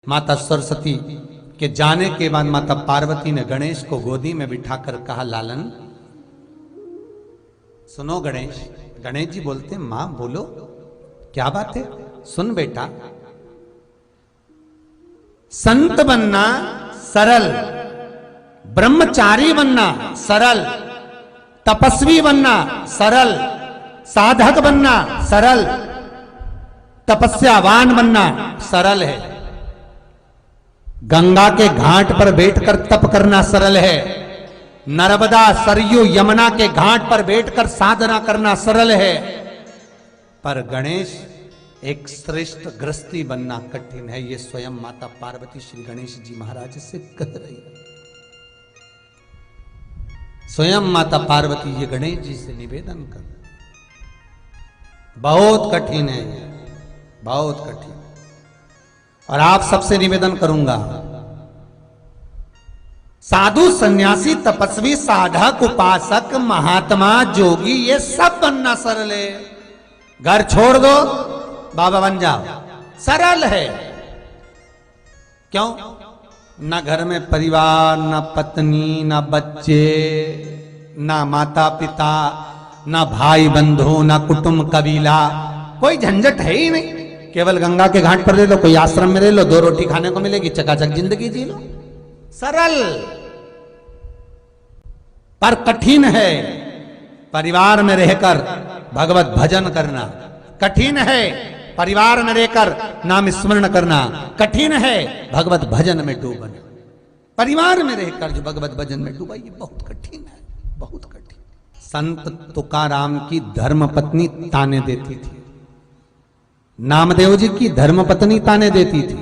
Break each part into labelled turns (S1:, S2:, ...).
S1: माता सरस्वती के जाने के बाद माता पार्वती ने गणेश को गोदी में बिठाकर कहा, लालन सुनो गणेश। गणेश जी बोलते, मां बोलो क्या बात है। सुन बेटा, संत बनना सरल, ब्रह्मचारी बनना सरल, तपस्वी बनना सरल, साधक बनना सरल, तपस्यावान बनना सरल है। गंगा के घाट पर बैठकर तप करना सरल है, नर्मदा सरयू यमुना के घाट पर बैठकर साधना करना सरल है, पर गणेश एक श्रेष्ठ गृहस्थी बनना कठिन है। ये स्वयं माता पार्वती श्री गणेश जी महाराज से कह रही है। स्वयं माता पार्वती ये गणेश जी से निवेदन कर, बहुत कठिन है, बहुत कठिन। और आप सबसे निवेदन करूंगा, साधु सन्यासी तपस्वी साधक उपासक महात्मा जोगी ये सब बनना सरल है। घर छोड़ दो बाबा बन जाओ, सरल है। क्यों? ना घर में परिवार, ना पत्नी, ना बच्चे, ना माता पिता, ना भाई बंधु, ना कुटुंब कबीला, कोई झंझट है ही नहीं। केवल गंगा के घाट पर ले लो, कोई आश्रम में ले लो, 2 रोटी खाने को मिलेगी, चकाचक जिंदगी जी लो, सरल। पर कठिन है परिवार में रहकर भगवत भजन करना, कठिन है परिवार में रहकर नाम स्मरण करना, कठिन है भगवत भजन में डूबना। परिवार में रहकर जो भगवत भजन में डूबा, ये बहुत कठिन है, बहुत कठिन। संत तुकाराम की धर्मपत्नी ताने देती थी, नामदेव जी की धर्मपत्नी ताने देती थी।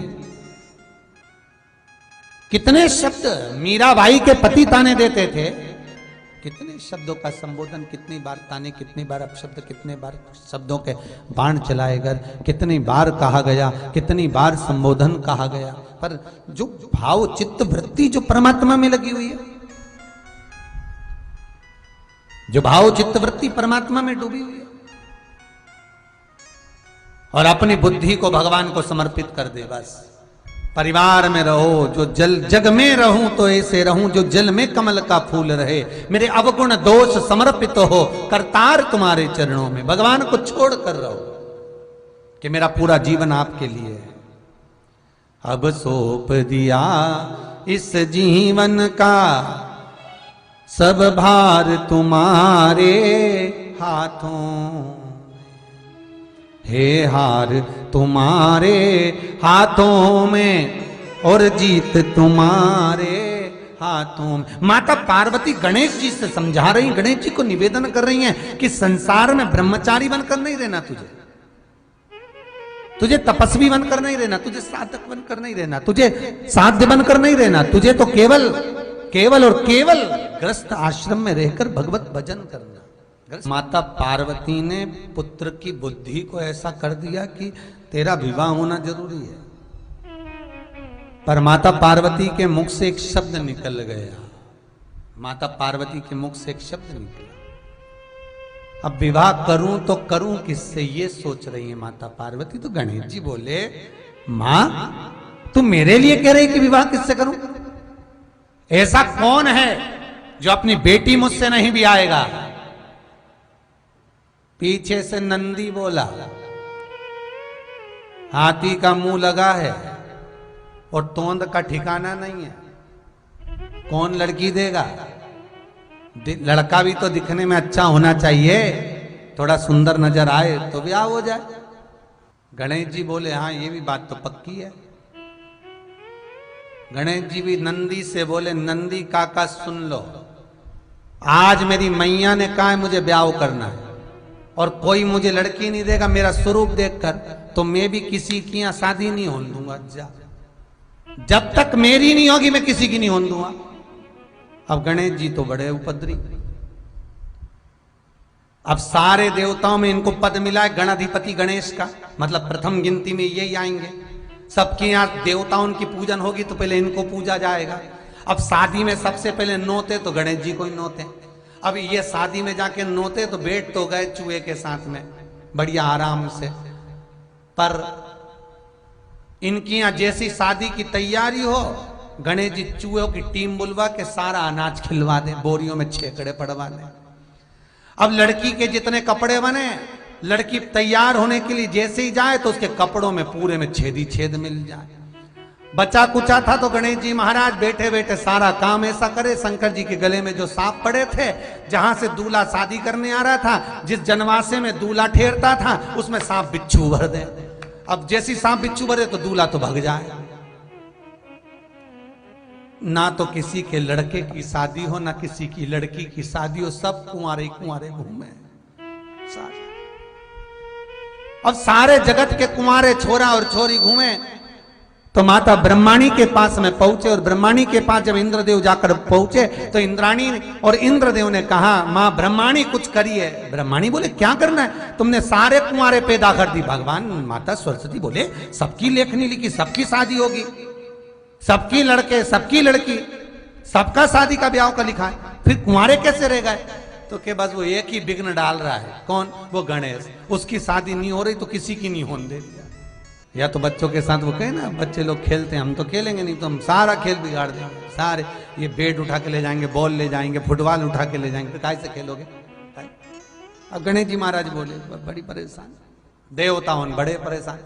S1: कितने शब्द मीराबाई के पति ताने देते थे, कितने शब्दों का संबोधन, कितनी बार ताने, कितनी बार अपशब्द, कितने बार शब्दों के बाण चलाए गए, कितनी बार कहा गया, कितनी बार संबोधन कहा गया। पर जो भाव चित्त वृत्ति जो परमात्मा में लगी हुई है, जो भाव चित्त वृत्ति परमात्मा में डूबी हुई है, और अपनी बुद्धि को भगवान को समर्पित कर दे, बस परिवार में रहो, जो जग में रहूं तो ऐसे रहूं जो जल में कमल का फूल रहे, मेरे अवगुण दोष समर्पित हो करतार तुम्हारे चरणों में। भगवान को छोड़ कर रहो कि मेरा पूरा जीवन आपके लिए है। अब सौंप दिया इस जीवन का सब भार तुम्हारे हाथों, हे हार तुम्हारे हाथों में और जीत तुम्हारे हाथों में। माता पार्वती गणेश जी से समझा रही, गणेश जी को निवेदन कर रही हैं कि संसार में ब्रह्मचारी बनकर नहीं रहना, तुझे तपस्वी बनकर नहीं रहना, तुझे साधक बनकर नहीं रहना, तुझे साध्य बनकर नहीं रहना, तुझे तो केवल केवल और केवल गृहस्थ आश्रम में रहकर भगवत भजन करना। माता पार्वती ने पुत्र की बुद्धि को ऐसा कर दिया कि तेरा विवाह होना जरूरी है। पर माता पार्वती के मुख से एक शब्द निकल गया, माता पार्वती के मुख से एक शब्द निकला, अब विवाह करूं तो करूं किससे, ये सोच रही है माता पार्वती। तो गणेश जी बोले, मां तू मेरे लिए कह रही कि विवाह किससे करूं? ऐसा कौन है जो अपनी बेटी मुझसे नहीं भी आएगा? पीछे से नंदी बोला, हाथी का मुंह लगा है और तोंद का ठिकाना नहीं है, कौन लड़की देगा? लड़का भी तो दिखने में अच्छा होना चाहिए, थोड़ा सुंदर नजर आए तो ब्याह हो जाए। गणेश जी बोले, हाँ ये भी बात तो पक्की है। गणेश जी भी नंदी से बोले, नंदी काका सुन लो, आज मेरी मैया ने कहा है मुझे ब्याह करना है और कोई मुझे लड़की नहीं देगा मेरा स्वरूप देखकर, तो मैं भी किसी की यहां शादी नहीं होने दूंगा। जब तक मेरी नहीं होगी मैं किसी की नहीं होने दूंगा। अब गणेश जी तो बड़े उपद्री, अब सारे देवताओं में इनको पद मिला है गणाधिपति गणेश का, मतलब प्रथम गिनती में यही आएंगे। सबके यहाँ देवताओं की पूजन होगी तो पहले इनको पूजा जाएगा। अब शादी में सबसे पहले नोते तो गणेश जी को ही नोते। अब ये शादी में जाके नोते तो बैठ तो गए चूहे के साथ में बढ़िया आराम से, पर इनकी यहां जैसी शादी की तैयारी हो, गणेश जी चूहों की टीम बुलवा के सारा अनाज खिलवा दे, बोरियों में छेकड़े पड़वा दे। अब लड़की के जितने कपड़े बने, लड़की तैयार होने के लिए जैसे ही जाए तो उसके कपड़ों में पूरे में छेद ही छेद मिल जाए। बचा कुचा था तो गणेश जी महाराज बैठे बैठे सारा काम ऐसा करे, शंकर जी के गले में जो सांप पड़े थे, जहां से दूल्हा शादी करने आ रहा था, जिस जनवासे में दूल्हा ठहरता था, उसमें सांप बिच्छू भर दे। अब जैसी सांप बिच्छू भरे तो दूल्हा तो भाग जाए। ना तो किसी के लड़के की शादी हो, ना किसी की लड़की की शादी हो, सब कुंवारे कुंवारे घूमे। अब सारे जगत के कुंवारे छोरा और छोरी घूमे तो माता ब्रह्माणी के पास में पहुंचे, और ब्रह्माणी के पास जब इंद्रदेव जाकर पहुंचे तो इंद्राणी और इंद्रदेव ने कहा, मां ब्रह्माणी कुछ करिए। ब्रह्माणी बोले क्या करना है, तुमने सारे कुंवारे पैदा कर दी। भगवान माता सरस्वती बोले सबकी लेखनी लिखी, सबकी शादी होगी, सबकी लड़के सबकी लड़की, सबका शादी का ब्याह का लिखा है, फिर कुंवारे कैसे रह गए? तो के बस वो एक ही विघ्न डाल रहा है, कौन? वो गणेश। उसकी शादी नहीं हो रही तो किसी की नहीं होने दे दिया। या तो बच्चों के साथ वो कहे ना, बच्चे लोग खेलते हैं, हम तो खेलेंगे नहीं तो हम सारा खेल बिगाड़ देंगे, सारे ये बैट उठा के ले जाएंगे, बॉल ले जाएंगे, फुटबॉल उठा के ले जाएंगे, तो कैसे खेलोगे? अब गणेश जी महाराज बोले बड़ी परेशान, देवता उन बड़े परेशान।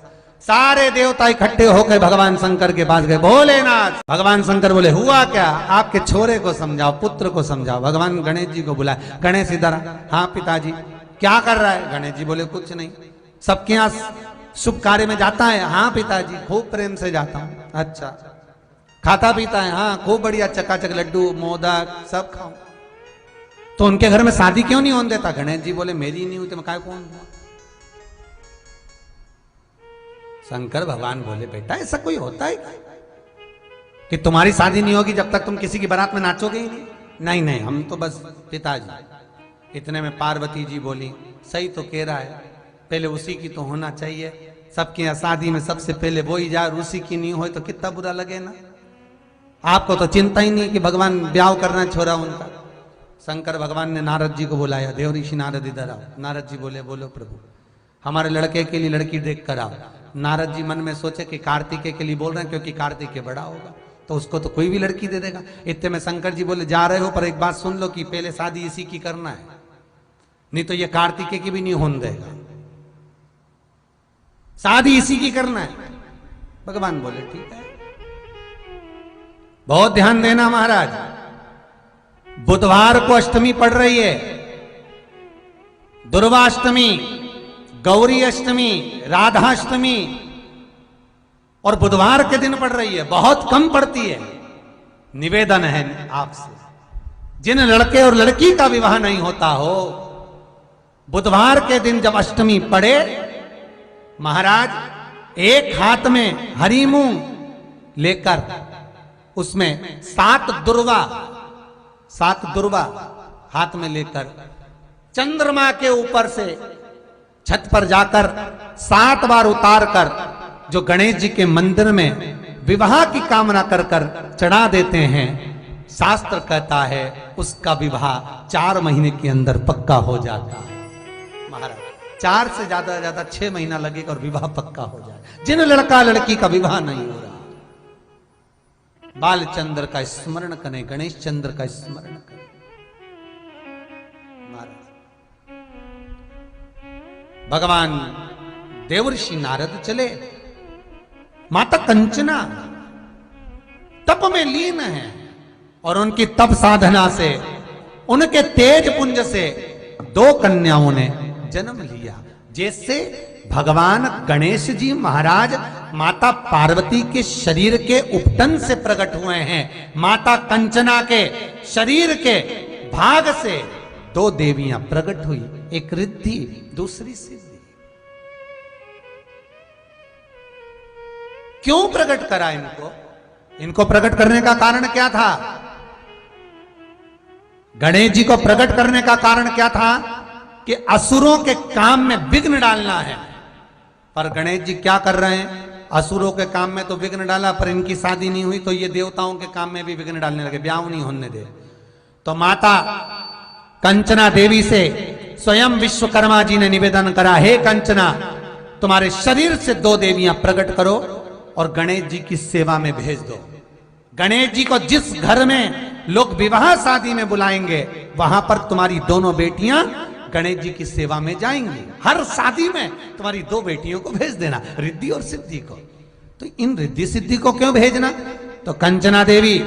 S1: सारे देवता इकट्ठे होकर भगवान शंकर के पास गए, भोलेनाथ। भगवान शंकर बोले हुआ क्या? आपके छोरे को समझाओ, पुत्र को समझाओ। भगवान गणेश जी को बुलाया, गणेश इधर। हाँ पिताजी। क्या कर रहा है? गणेश जी बोले कुछ नहीं। सबके यहाँ शुभ कार्य में जाता है? हाँ पिताजी खूब प्रेम से जाता हूँ। अच्छा। खाता पीता है? हाँ खूब बढ़िया, चकाचक लड्डू मोदक सब खाऊं। तो उनके घर में शादी क्यों नहीं होने देता? गणेश जी बोले मेरी नहीं हुई तो मैं काय कौन हुआ? शंकर भगवान बोले बेटा ऐसा कोई होता है कि तुम्हारी शादी नहीं होगी जब तक तुम किसी की बारात में नाचोगे ही नहीं? नहीं नहीं, हम तो बस पिताजी। इतने में पार्वती जी बोली सही तो कह रहा है, पहले उसी की तो होना चाहिए। सबकी शादी में सबसे पहले वो ही जाए, उसी की नहीं हो तो कितना बुरा लगे ना। आपको तो चिंता ही नहीं कि भगवान ब्याह करना छोड़ा उनका। शंकर भगवान ने नारद जी को बुलाया, देव ऋषि नारद इधर आओ। नारद जी बोले बोलो प्रभु, हमारे लड़के के लिए लड़की देख कर आओ। नारद जी मन में सोचे कि कार्तिकेय के लिए बोल रहे हैं क्योंकि कार्तिकेय बड़ा होगा तो उसको तो कोई भी लड़की दे देगा। इतने में शंकर जी बोले जा रहे हो पर एक बात सुन लो कि पहले शादी इसी की करना है, नहीं तो ये कार्तिकेय की भी नहीं होने देगा, शादी इसी की करना है। भगवान बोले ठीक है। बहुत ध्यान देना महाराज, बुधवार को अष्टमी पड़ रही है, दुर्वाष्टमी, गौरी अष्टमी, राधाष्टमी और बुधवार के दिन पड़ रही है, बहुत कम पड़ती है। निवेदन है आपसे, जिन लड़के और लड़की का विवाह नहीं होता हो, बुधवार के दिन जब अष्टमी पड़े, महाराज एक हाथ में हरी मूंग लेकर उसमें 7 दुर्वा हाथ में लेकर चंद्रमा के ऊपर से छत पर जाकर 7 बार उतार कर जो गणेश जी के मंदिर में विवाह की कामना कर कर चढ़ा देते हैं, शास्त्र कहता है उसका विवाह 4 महीने के अंदर पक्का हो जाता है। महाराज 4 से ज्यादा 6 महीना लगेगा और विवाह पक्का हो जाए। जिन लड़का लड़की का विवाह नहीं हो रहा, बालचंद्र का स्मरण करें, गणेश चंद्र का स्मरण करें। भगवान देवर्षि नारद चले, माता कंचना तप में लीन है और उनकी तप साधना से, उनके तेज पुंज से 2 कन्याओं ने जन्म लिया। जैसे भगवान गणेश जी महाराज माता पार्वती के शरीर के उपटन से प्रकट हुए हैं, माता कंचना के शरीर के भाग से 2 देवियां प्रकट हुई, एक रिद्धि दूसरी सिद्धि। क्यों प्रकट करा इनको? इनको प्रकट करने का कारण क्या था? गणेश जी को प्रकट करने का कारण क्या था? कि असुरों के काम में विघ्न डालना है। पर गणेश जी क्या कर रहे हैं? असुरों के काम में तो विघ्न डाला, पर इनकी शादी नहीं हुई तो ये देवताओं के काम में भी विघ्न डालने लगे, ब्याह नहीं होने दे। तो माता कंचना देवी से स्वयं विश्वकर्मा जी ने निवेदन करा, हे कंचना, तुम्हारे शरीर से 2 देवियां प्रकट करो और गणेश जी की सेवा में भेज दो। गणेश जी को जिस घर में लोग विवाह शादी में बुलाएंगे, वहां पर तुम्हारी दोनों बेटियां गणेश जी की सेवा में जाएंगी। हर शादी में तुम्हारी 2 बेटियों को भेज देना, रिद्धि और सिद्धि को। तो इन रिद्धि सिद्धि को क्यों भेजना? तो कंचना देवी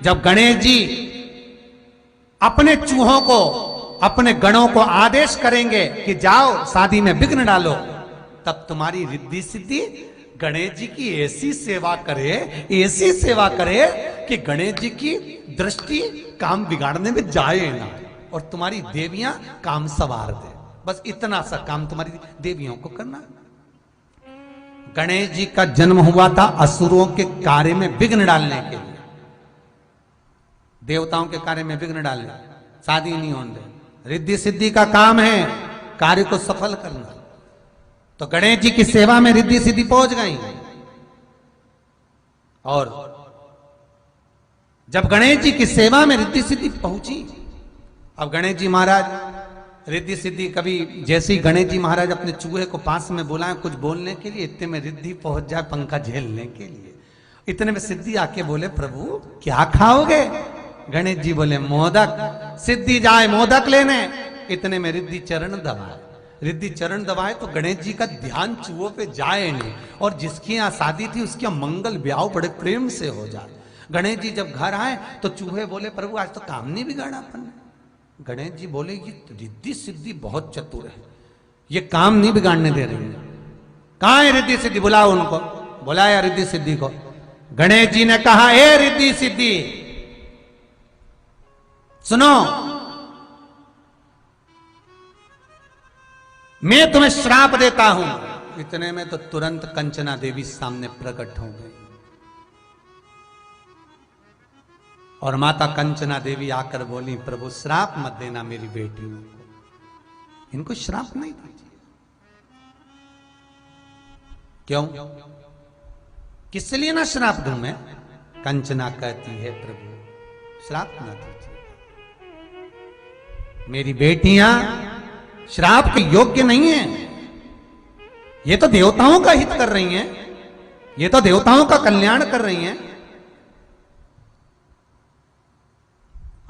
S1: जब गणेश जी अपने चूहों को, अपने गणों को आदेश करेंगे कि जाओ शादी में विघ्न डालो, तब तुम्हारी रिद्धि सिद्धि गणेश जी की ऐसी सेवा करे, ऐसी सेवा करे कि गणेश जी की दृष्टि काम बिगाड़ने में जाए ना, और तुम्हारी देवियां काम सवार दे। बस इतना सा काम तुम्हारी देवियों को करना। गणेश जी का जन्म हुआ था असुरों के कार्य में विघ्न डालने के लिए, देवताओं के कार्य में विघ्न डालने, शादी नहीं होने दे। रिद्धि सिद्धि का काम है कार्य को सफल करना। तो गणेश जी की सेवा में रिद्धि सिद्धि पहुंच गई। और जब गणेश जी की सेवा में रिद्धि सिद्धि पहुंची, अब गणेश जी महाराज रिद्धि सिद्धि कभी, जैसे ही गणेश जी महाराज अपने चूहे को पास में बुलाए कुछ बोलने के लिए, इतने में रिद्धि पहुंच जाए पंखा झेलने के लिए। इतने में सिद्धि आके बोले, प्रभु क्या खाओगे? गणेश जी बोले, मोदक। सिद्धि जाए मोदक लेने, इतने में रिद्धि चरण दबाए। रिद्धि चरण दबाए तो गणेश जी का ध्यान चूहों पे जाए नहीं, और जिसकी यहाँ शादी थी उसकी मंगल ब्याह बड़े प्रेम से हो जाए। गणेश जी जब घर आए तो चूहे बोले, प्रभु आज तो काम नहीं बिगाड़ा अपन ने। गणेश जी बोले, ये रिद्धि सिद्धि बहुत चतुर है, ये काम नहीं बिगाड़ने दे रही है। कहां है रिद्धि सिद्धि? बुलाओ उनको। बुलाया रिद्धि सिद्धि को। गणेश जी ने कहा, ए रिद्धि सिद्धि सुनो, मैं तुम्हें श्राप देता हूं। इतने में तो तुरंत कंचना देवी सामने प्रकट हो गई, और माता कंचना देवी आकर बोली, प्रभु श्राप मत देना मेरी बेटियों को, इनको श्राप नहीं दीजिए। क्यों? किस लिए ना श्राप दूं मैं? कंचना कहती है, प्रभु श्राप ना दीजिए, मेरी बेटियां श्राप के योग्य नहीं है। ये तो देवताओं का हित कर रही हैं, ये तो देवताओं का कल्याण कर रही हैं,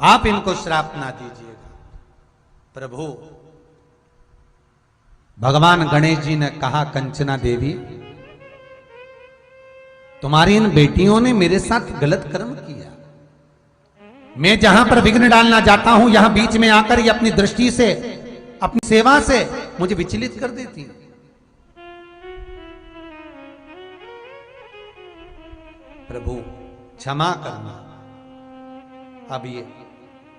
S1: आप इनको श्राप ना दीजिएगा। प्रभु भगवान गणेश जी ने कहा, कंचना देवी तुम्हारी इन बेटियों ने मेरे साथ गलत कर्म किया, मैं जहां पर विघ्न डालना जाता हूं यहां बीच में आकर ये अपनी दृष्टि से, अपनी सेवा से मुझे विचलित कर देती। प्रभु क्षमा करना, अब ये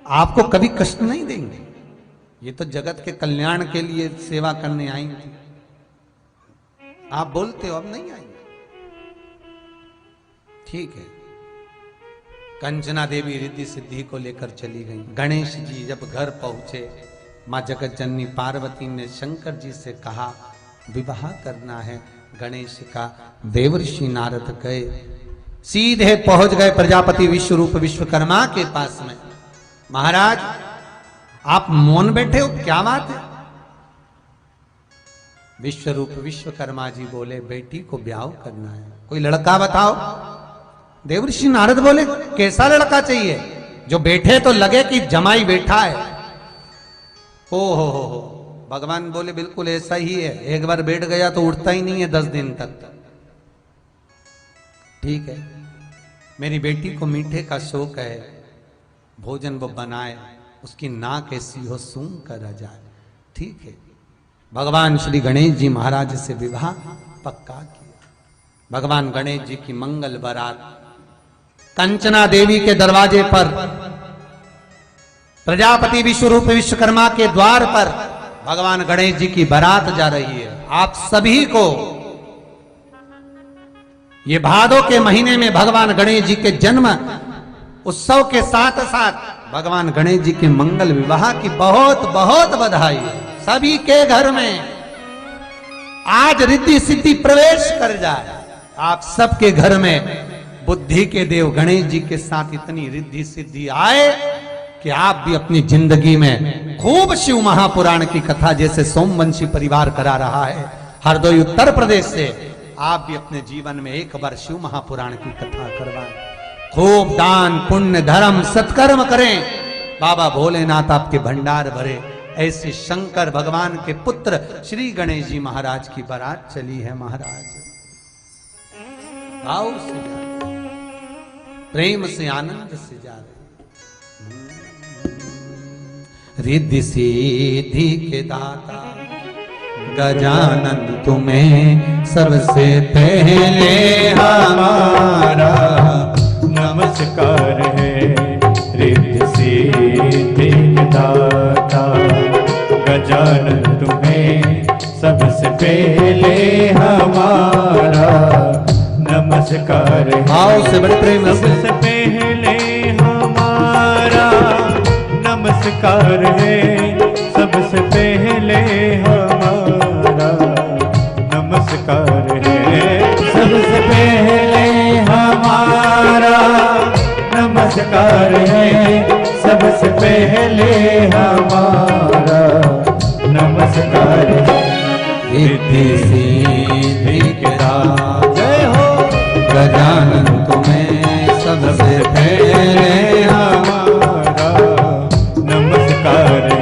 S1: आपको कभी कष्ट नहीं देंगे, ये तो जगत के कल्याण के लिए सेवा करने आई थी। आप बोलते हो अब नहीं आएंगे, ठीक है। कंचना देवी रिद्धि सिद्धि को लेकर चली गई। गणेश जी जब घर पहुंचे, मां जगत जननी पार्वती ने शंकर जी से कहा, विवाह करना है गणेश का। देवर्षि नारद गए, सीधे पहुंच गए प्रजापति विश्वरूप विश्वकर्मा के पास में। महाराज आप मौन बैठे हो, क्या बात है? विश्वरूप विश्वकर्मा जी बोले, बेटी को ब्याह करना है, कोई लड़का बताओ। देवर्षि नारद बोले, कैसा लड़का चाहिए? जो बैठे तो लगे कि जमाई बैठा है। ओ हो, भगवान बोले, बिल्कुल ऐसा ही है, एक बार बैठ गया तो उठता ही नहीं है 10 दिन तक। ठीक है, मेरी बेटी को मीठे का शौक है, भोजन वो बनाए, उसकी नाक ऐसी हो सूंघ कर आ जाए। ठीक है, भगवान श्री गणेश जी महाराज से विवाह पक्का किया। भगवान गणेश जी की मंगल बारात कंचना देवी के दरवाजे पर, प्रजापति विश्वरूप विश्वकर्मा के द्वार पर भगवान गणेश जी की बारात जा रही है। आप सभी को ये भादों के महीने में भगवान गणेश जी के जन्म उत्सव के साथ साथ भगवान गणेश जी के मंगल विवाह की बहुत बहुत बधाई। सभी के घर में आज रिद्धि सिद्धि प्रवेश कर जाए। आप सबके घर में बुद्धि के देव गणेश जी के साथ इतनी रिद्धि सिद्धि आए कि आप भी अपनी जिंदगी में खूब शिव महापुराण की कथा जैसे सोमवंशी परिवार करा रहा है, हरदोई उत्तर प्रदेश से आप भी अपने जीवन में एक बार शिव महापुराण की कथा करवाएं, खूब दान पुण्य धर्म सत्कर्म करें, बाबा भोलेनाथ आपके भंडार भरे। ऐसे शंकर भगवान के पुत्र श्री गणेश जी महाराज की बारात चली है महाराज। भाव से जा रहे, प्रेम से आनंद से जा रहे। रिद्धि सिद्धि के दाता गजानन तुम्हें सबसे पहले हमारा
S2: नमस्कार है। रिद्धि सिद्धि के दाता गजानन तुम्हें सबसे पहले हमारा नमस्कार है।
S1: भाव से बड़े प्रेम से।
S2: सबसे पहले हमारा नमस्कार है। सबसे पहले हमारा नमस्कार है। सबसे पहले हमारा नमस्कार है। सबसे पहले हमारा नमस्कार है।
S1: रिद्धि सिद्धि के दाता जय हो गजानन तुम्हें सबसे पहले
S2: हमारा नमस्कार है।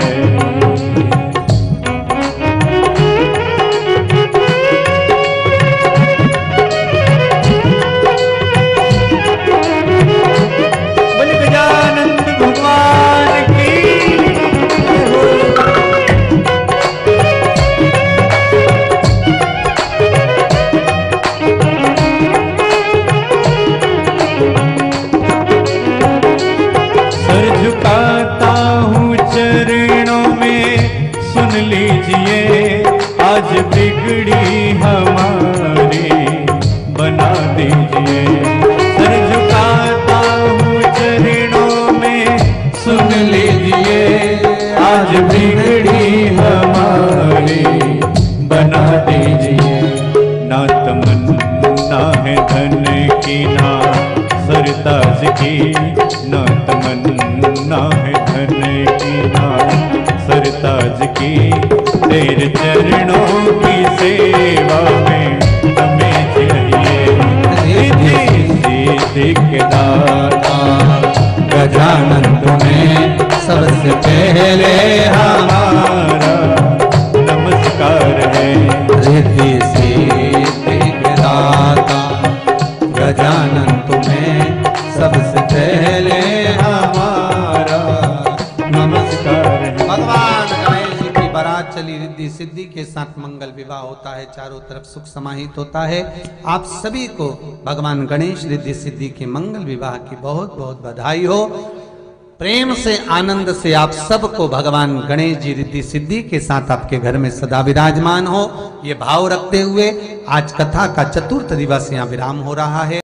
S2: बोल गजानन भगवान की सर झुकाता हूँ चरणों में, सुन लीजिए आज बिगड़ी हमारी बना दीजिए। सर झुकाता हूँ चरणों में, सुन लीजिए आज बिगड़ी हमारी बना दीजिए। ना तमन्ना है धन की ना सरताज की, ना तमन्ना है धन की ना सरताज की। तेरे चरणों की सेवा में हमें चाहिए। रिद्धि सिद्धि के दाता
S1: गजानन तुम्हें सबसे पहले
S2: हमारा नमस्कार है।
S1: रिद्धि सिद्धि के दाता गजानन तुम्हें सबसे पहले हमारा
S2: नमस्कार है।
S1: भगवान गणेश जी की बारात चली, रिद्धि सिद्धि के साथ मंगल विवाह होता है, चारों तरफ सुख समाहित होता है। आप सभी को भगवान गणेश रिद्धि सिद्धि के मंगल विवाह की बहुत बहुत बधाई हो। प्रेम से आनंद से आप सबको भगवान गणेश जी रिद्धि सिद्धि के साथ आपके घर में सदा विराजमान हो, ये भाव रखते हुए आज कथा का चतुर्थ दिवस यहाँ विराम हो रहा है।